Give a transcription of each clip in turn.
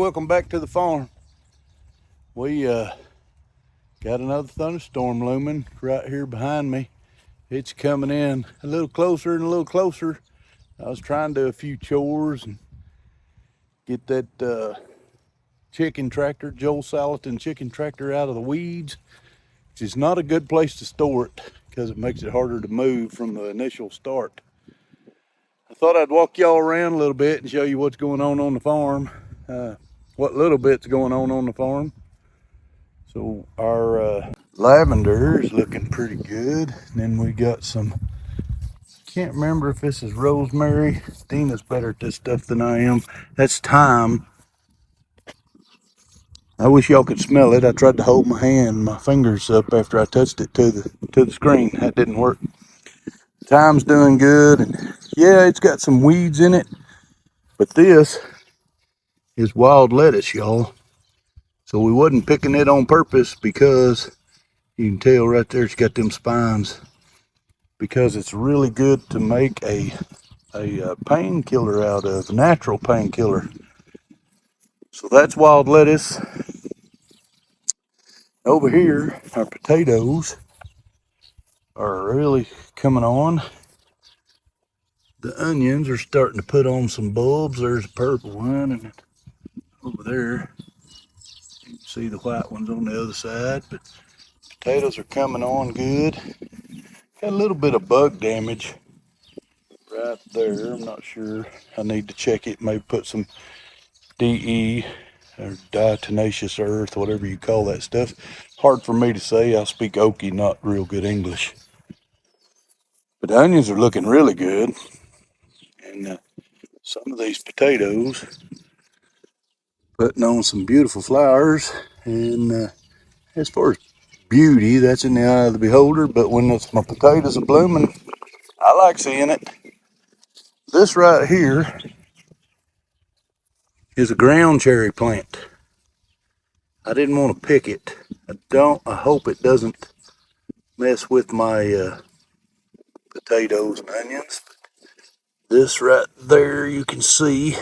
welcome back to the farm. We got another thunderstorm looming right here behind me. It's coming in a little closer and a little closer. I was trying to do a few chores and get that chicken tractor, Joel Salatin chicken tractor, out of the weeds, which is not a good place to store it because it makes it harder to move from the initial start. I thought I'd walk y'all around a little bit and show you what's going on the farm, what little bit's going on the farm. So our lavender is looking pretty good. And then we got some, can't remember if this is rosemary. Dina's better at this stuff than I am. That's thyme. I wish y'all could smell it. I tried to hold my fingers up after I touched it to the screen. That didn't work. Thyme's doing good, and yeah, it's got some weeds in it. But this is wild lettuce, y'all. So we wasn't picking it on purpose because you can tell right there it's got them spines. Because it's really good to make a painkiller out of, natural painkiller. So that's wild lettuce. Over here, our potatoes are really coming on. The onions are starting to put on some bulbs. There's a purple one, and over there, you can see the white ones on the other side. But potatoes are coming on good. Got a little bit of bug damage right there. I'm not sure. I need to check it. Maybe put some DE or diatomaceous earth, whatever you call that stuff. Hard for me to say. I speak Okie, not real good English. But the onions are looking really good. And some of these potatoes putting on some beautiful flowers. And as far as beauty, that's in the eye of the beholder. But when my potatoes are blooming, I like seeing it. This right here is a ground cherry plant. I didn't want to pick it. I hope it doesn't mess with my potatoes and onions. This right there, you can see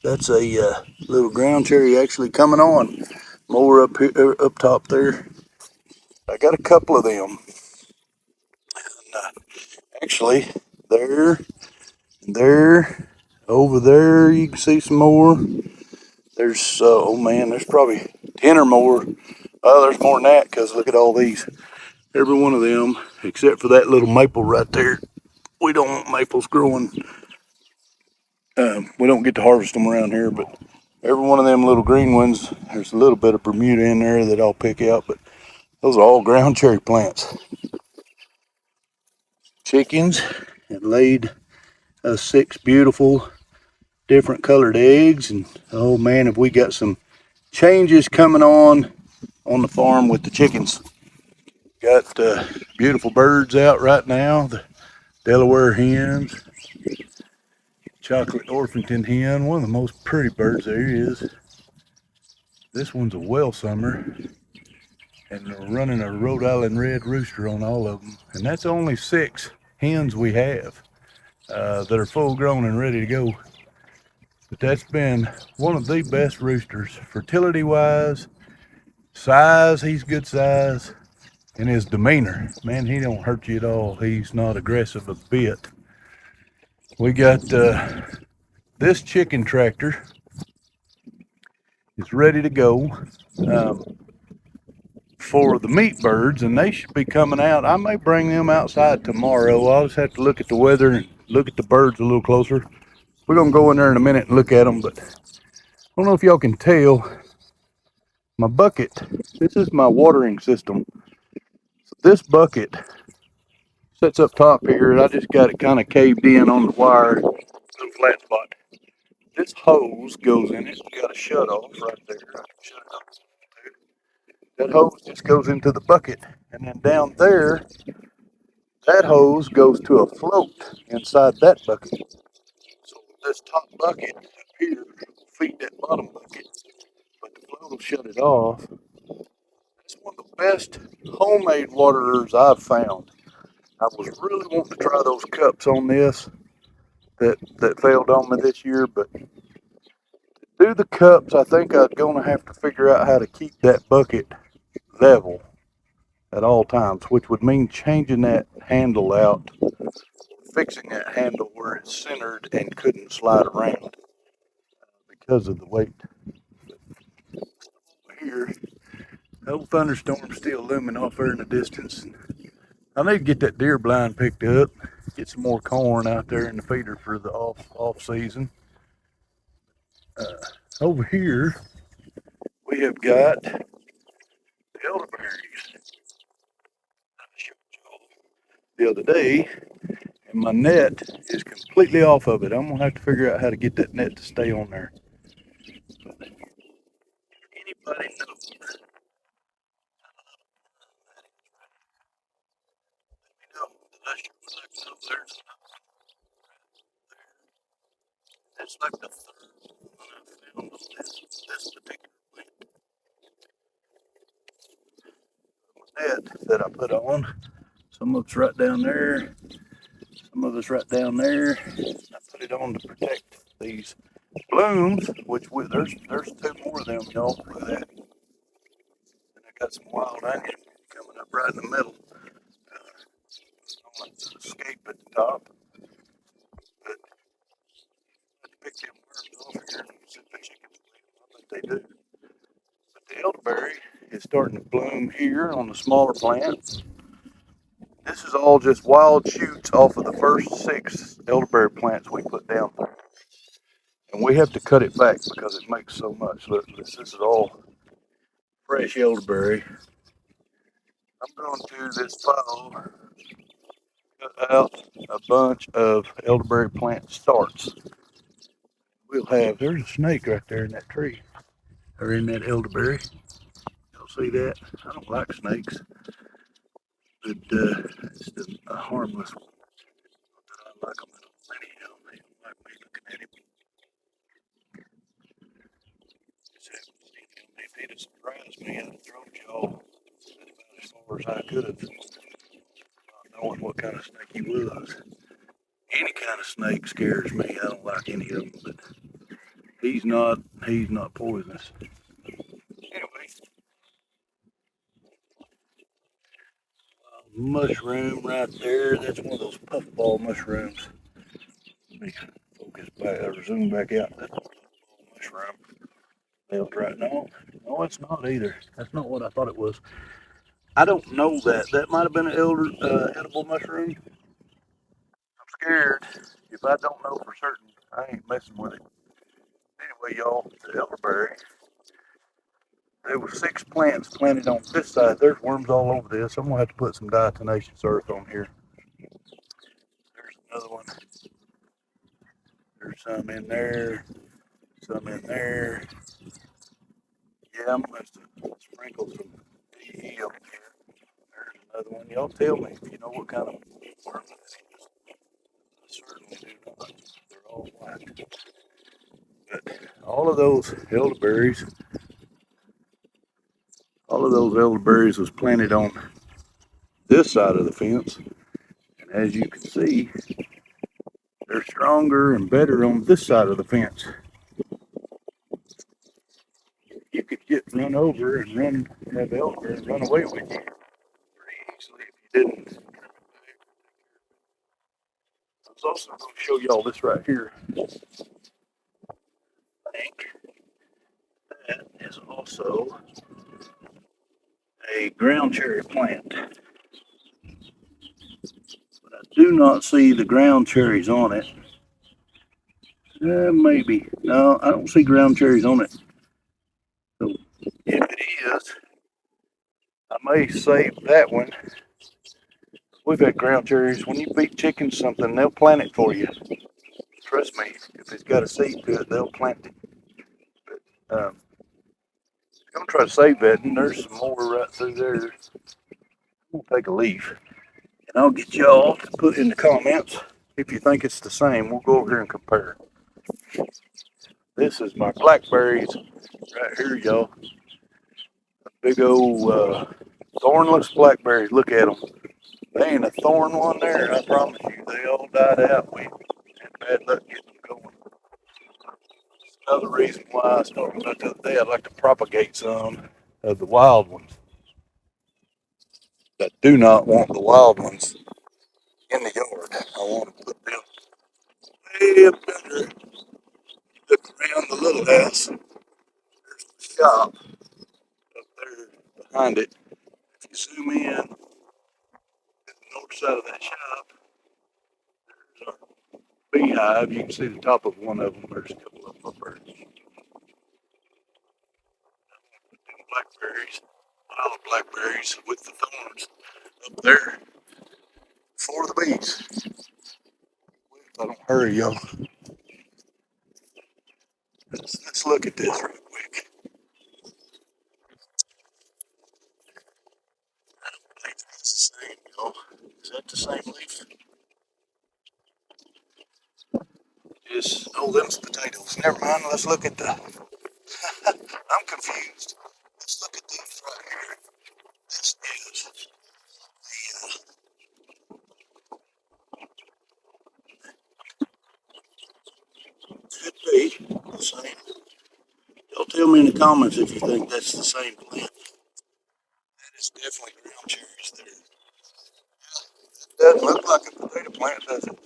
that's a little ground cherry actually coming on. More up here, up top there. I got a couple of them. And, actually, there, over there, you can see some more. There's oh man, there's probably 10 or more. Oh, there's more than that because look at all these. Every one of them, except for that little maple right there. We don't want maples growing. We don't get to harvest them around here, but every one of them little green ones, there's a little bit of Bermuda in there that I'll pick out, but those are all ground cherry plants. Chickens have laid us 6 beautiful different colored eggs, and oh man, have we got some changes coming on the farm with the chickens. Got beautiful birds out right now, the Delaware hens, chocolate Orpington hen, one of the most pretty birds there is. This one's a Welsummer, and they're running a Rhode Island red rooster on all of them. And that's only 6 hens we have that are full grown and ready to go. But that's been one of the best roosters, fertility wise, size, he's good size, and his demeanor, man, he don't hurt you at all. He's not aggressive a bit. We got this chicken tractor is ready to go. For the meat birds, and they should be coming out. I may bring them outside tomorrow. I'll just have to look at the weather and look at the birds a little closer. We're gonna go in there in a minute and look at them, but I don't know if y'all can tell. My bucket, this is my watering system. So this bucket sits up top here, and I just got it kind of caved in on the wire, little flat spot. This hose goes in it. You got a shut off right there. Shut it off. That hose just goes into the bucket, and then down there, that hose goes to a float inside that bucket. So this top bucket up here will feed that bottom bucket, but the float will shut it off. It's one of the best homemade waterers I've found. I was really wanting to try those cups on this that failed on me this year, but to do the cups, I think I'm going to have to figure out how to keep that bucket level at all times, which would mean changing that handle out, fixing that handle where it's centered and couldn't slide around because of the weight. Here, old thunderstorm still looming off there in the distance. I need to get that deer blind picked up, get some more corn out there in the feeder for the off season. Over here, we have got elderberries. The other day, and my net is completely off of it. I'm gonna have to figure out how to get that net to stay on there. Anybody know? That's like the third one I found on this particular net that I put on. Some of it's right down there. Some of it's right down there. I put it on to protect these blooms, which there's two more of them, y'all. Look at that. And I got some wild onion coming up right in the middle. On the escape at the top. But I pick them worms off here and set the chickens away. I bet they do. But the elderberry is starting to bloom here on the smaller plants. This is all just wild shoots off of the first 6 elderberry plants we put down there. And we have to cut it back because it makes so much. Look, this is all fresh elderberry. I'm going to this fall cut out a bunch of elderberry plant starts. We'll have, there's a snake right there in that tree, or in that elderberry. Y'all see that? I don't like snakes, but it's a harmless one. I like them anyhow. They don't like me looking at him. If he'd have surprised me, I'd have thrown y'all about as far as I could have, not knowing what kind of snake he was. Any kind of snake scares me. I don't like any of them, but he's not poisonous. Anyway, mushroom right there. That's one of those puffball mushrooms. Let me focus back or zoom back out. That's a puffball mushroom. Failed right now. No, it's not either. That's not what I thought it was. I don't know that. That might have been an edible mushroom. I'm scared. If I don't know for certain, I ain't messing with it. Anyway, y'all, the elderberry. There were 6 plants planted on this side. There's worms all over this. I'm gonna have to put some diatomaceous earth on here. There's another one. There's some in there. Some in there. Yeah, I'm gonna have to sprinkle some DE on here. There's another one. Y'all tell me if you know what kind of worm it is. I certainly do not. They're all white. But all of those elderberries was planted on this side of the fence. And as you can see, they're stronger and better on this side of the fence. You could get run over and have elderberry run away with you pretty easily if you didn't. I was also going to show y'all this right here. I think that is also a ground cherry plant. But I do not see the ground cherries on it. Maybe. No, I don't see ground cherries on it. So if it is, I may save that one. We've had ground cherries. When you feed chickens something, they'll plant it for you. Trust me, if it's got a seed to it, they'll plant it. But I'm gonna try to save that, and there's some more right through there. I'm gonna take a leaf, and I'll get y'all to put in the comments if you think it's the same. We'll go over here and compare. This is my blackberries right here, y'all. Big old thornless blackberries. Look at them. There ain't a thorn one there. I promise you. They all died out. We had bad luck getting them going. Another reason why I was talking about the other day, I'd like to propagate some of the wild ones. I do not want the wild ones in the yard. I want to put them way up under, look around the little house. There's the shop up there behind it. If you zoom in to the north side of that shop, there's our beehive. You can see the top of one of them. There's a couple of them up there. Blackberries, wild blackberries with the thorns up there for the bees. If I don't hurry, y'all. Let's look at this real quick. I think that's the same, y'all. Is that the same leaf? Yes. Oh, them's potatoes. Never mind. Let's look at the. I'm confused. Let's look at these right here. This is could be the same. Y'all tell me in the comments if you think that's the same plant. That is definitely ground cherries there. Doesn't look like a potato plant, does it?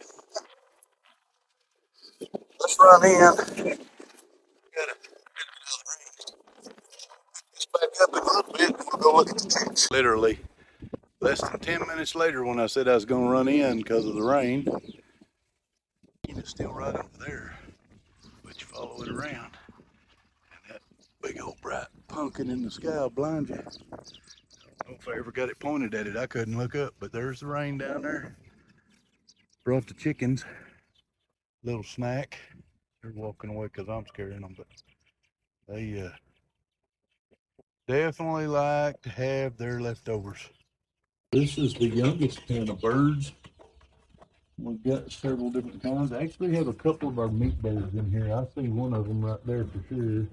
Let's run in. Gotta just back up a little bit and we'll go look at the chicks. Literally less than 10 minutes later when I said I was gonna run in because of the rain. It's still right over there, but you follow it around. And that big old bright pumpkin in the sky will blind you. I don't know if I ever got it pointed at it. I couldn't look up, but there's the rain down there. Brought the chickens a little snack. They're walking away because I'm scaring them, but they definitely like to have their leftovers. This is the youngest kind of birds. We've got several different kinds. I actually have a couple of our meat birds in here. I see one of them right there for sure.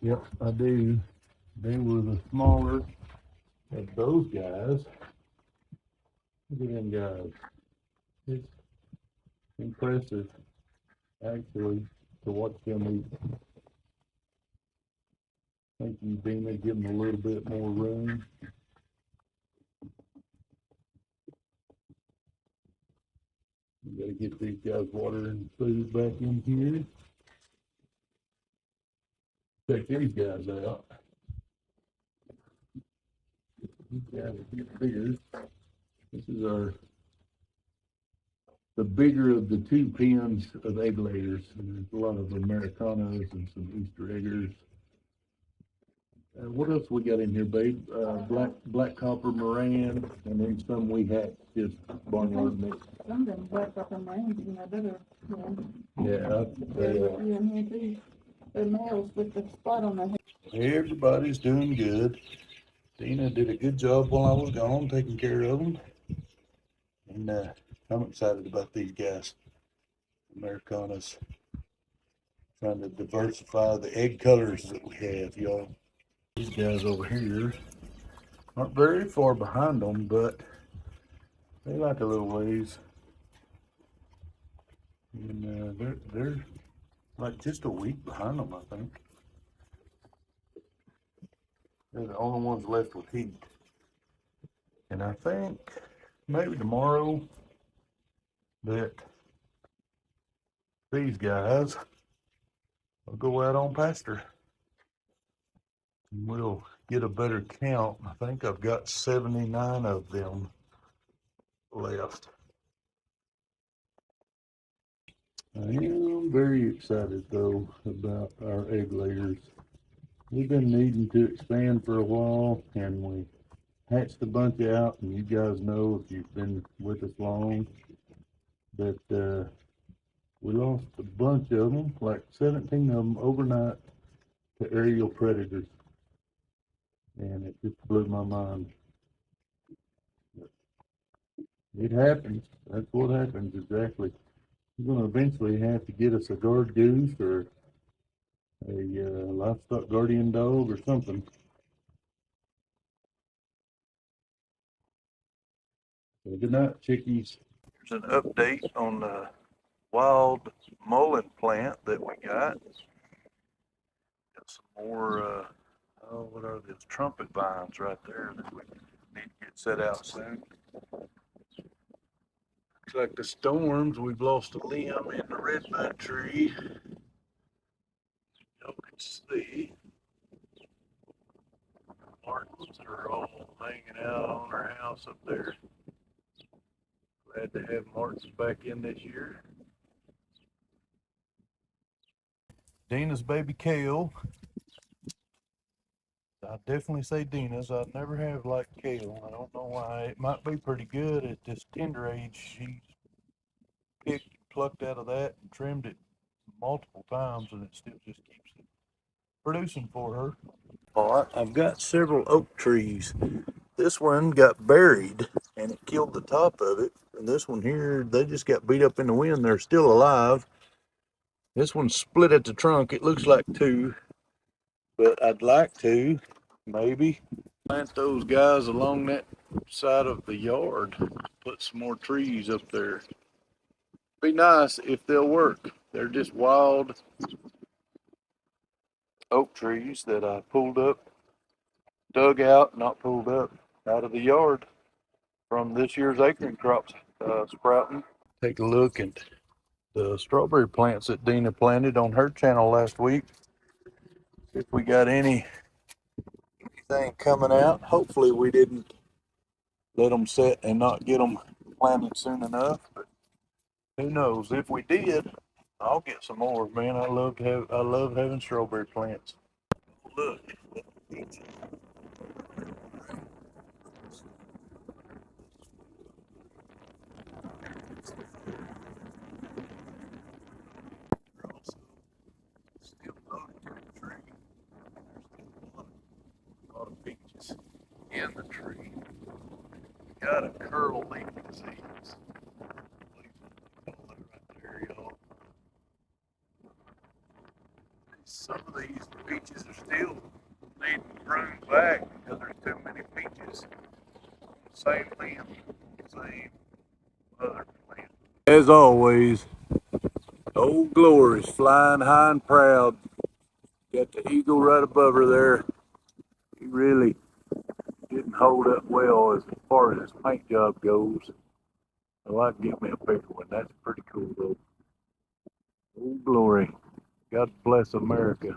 Yep, I do. They were the smaller of those guys. Look at them guys. It's impressive, actually, to watch them eat. Thank you, Dina. Give them a little bit more room. We gotta get these guys water and food back in here. Check these guys out. These guys are getting bigger. This is the bigger of the two pens of egg layers. And there's a lot of Americanas and some Easter eggers. What else we got in here, babe? Black copper Moran, and then some we had just barnyard mix. Some of them black copper Morans in that other one. Yeah, They're males with the spot on their head. everybody's doing good. Dina did a good job while I was gone, taking care of them. And I'm excited about these guys. Americanas. Trying to diversify the egg colors that we have, y'all. These guys over here aren't very far behind them, but they like a little ways. And they're like just a week behind them, I think. They're the only ones left with heat. And I think maybe tomorrow that these guys will go out on pasture. And we'll get a better count. I think I've got 79 of them left. I am very excited though about our egg layers. We've been needing to expand for a while, and we hatched a bunch out, and you guys know if you've been with us long that we lost a bunch of them, like 17 of them overnight to aerial predators, and it just blew my mind. It happens. That's what happens exactly. We're going to eventually have to get us a guard goose or a livestock guardian dog or something. So good night, chickies. Here's an update on wild mullein plant that we got. Got some more, oh, what are these? Trumpet vines right there that we need to get set out soon. Looks like the storms, we've lost a limb in the redbud tree. Y'all can see martins are all hanging out on our house up there. Glad to have martins back in this year. Dina's baby kale. I definitely say Dina's. I never have liked kale. I don't know why. It might be pretty good at this tender age. She's picked, plucked out of that, and trimmed it multiple times, and it still just keeps it producing for her. All right, I've got several oak trees. This one got buried, and it killed the top of it. And this one here, they just got beat up in the wind. They're still alive. This one's split at the trunk. It looks like two, but I'd like to maybe plant those guys along that side of the yard. Put some more trees up there. Be nice if they'll work. They're just wild oak trees that I pulled up, dug out, not pulled up, out of the yard from this year's acorn crops sprouting. Take a look at the strawberry plants that Dina planted on her channel last week. If we got anything coming out, hopefully we didn't let them set and not get them planted soon enough. But who knows? If we did, I'll get some more. Man, I love having strawberry plants. Look. Still loaded in the tree. There's still a lot of peaches in the tree. Got a curl leaf disease. Right there, y'all. Some of these peaches are still needing pruned back because there's too many peaches. Same limb, same other plant. As always, Old Glory's flying high and proud. Got the eagle right above her there. He really didn't hold up well as far as his paint job goes. So I can get me a bigger one. That's pretty cool though. Old Glory. God bless America.